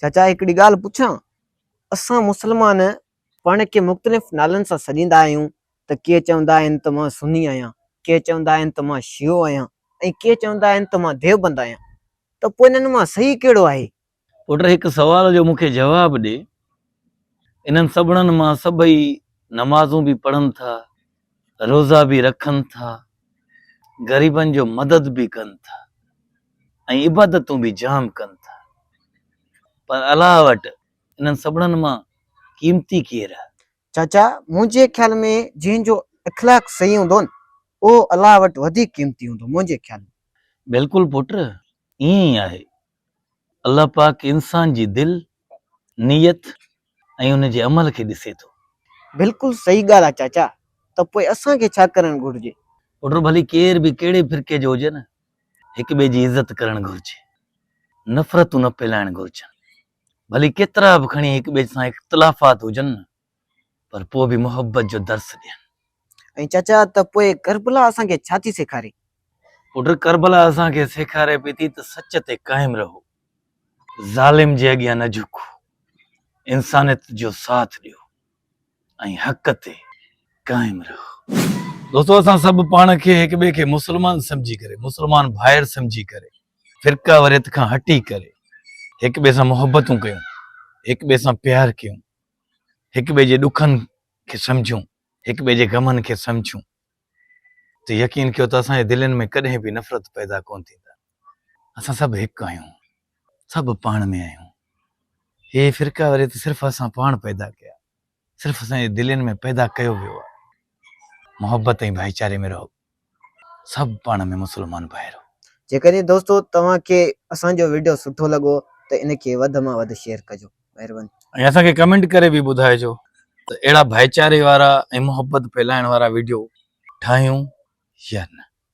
चाचा हिकिड़ी ॻाल्हि पुछां, असां मुस्लमान पाण खे मुख़्तलिफ़ नालनि सां सॾींदा आहियूं त के चवंदा आहिनि त मां सुन्नी आहियां, के चवंदा आहिनि त मां शियो आहियां ऐं के चवंदा आहिनि त मां देवबंद आहियां, त पोइ इन्हनि मां सही कहिड़ो आहे? पुट हिकु सवाल जो मूंखे जवाबु ॾे। इन्हनि सभिनीनि मां सभई नमाज़ूं बि पढ़नि था, रोज़ा बि रखनि था, ग़रीबनि जो मदद बि कनि था ऐं इबादतूं बि जाम कनि था, पर अलाह वटि इन्हनि सभिनीनि मां क़ीमती केरु आहे? चाचा मुंहिंजे ख़्याल में जंहिंजो इख़लाक़ सही हूंदो न उहो अलाह वटि वधीक क़ीमती हूंदो मुंहिंजे ख़्याल में। बिल्कुलु पुट, ईअं ई आहे। अल्लाह पाक इंसान जी दिलि, नियत ऐं उनजे अमल खे ॾिसे थो। बिल्कुलु सही ॻाल्हि आहे चाचा, त पोइ असांखे छा करणु घुरिजे? पुट भली केर बि कहिड़े फिरके जो हुजे न, हिक ॿिए जी इज़त करणु घुरिजे, नफ़रतूं न फैलाइणु घुरिजनि। भली केतिरा बि खणी हिक ॿिए सां इख़्तिलाफ़ात हुजनि न, पर पोइ बि मोहबत जो दर्स ॾियनि। ऐं चाचा त पोइ करबला असांखे छा थी सेखारे? पुट करबला असांखे सेखारे पई थी त सच ते क़ाइमु रहो, ज़ालिम जे अॻियां न झुको, इंसानियत जो साथ ॾियो ऐं हक़ ते क़ाइमु रहो। दोस्तो असां सभु पाण खे हिक ॿिए खे मुस्लमान सम्झी करे, मुस्लमान भाइर सम्झी करे, फिरका वरियत खां हटी करे हिक ॿिए सां मोहबतूं कयूं, हिक ॿिए सां प्यार कयूं, हिक ॿिए जे ॾुखनि खे सम्झूं, हिक ॿिए जे गमनि खे सम्झूं, त यकीन कयो त असांजे दिलनि में कॾहिं बि नफ़रत पैदा कोन थींदा। असां सभु हिकु आहियूं, सभु पाण में आहियूं। हे फिरका वरियत सिर्फ़ु असां पाण पैदा कया, सिर्फ़ु असांजे दिलनि में पैदा कयो वियो आहे। मोहबत ऐं भाईचारे में रहो, सभु पाण में मुस्लमान भाइरो। जेकॾहिं दोस्तो तव्हांखे असांजो वीडियो सुठो लॻो त इनखे वधि मां वधि शेयर कजो, महिरबानी। ऐं असांखे कमेंट करे बि ॿुधाइजो त अहिड़ा भाईचारे वारा ऐं मोहबत फैलाइण वारा वीडियो ठाहियूं या न।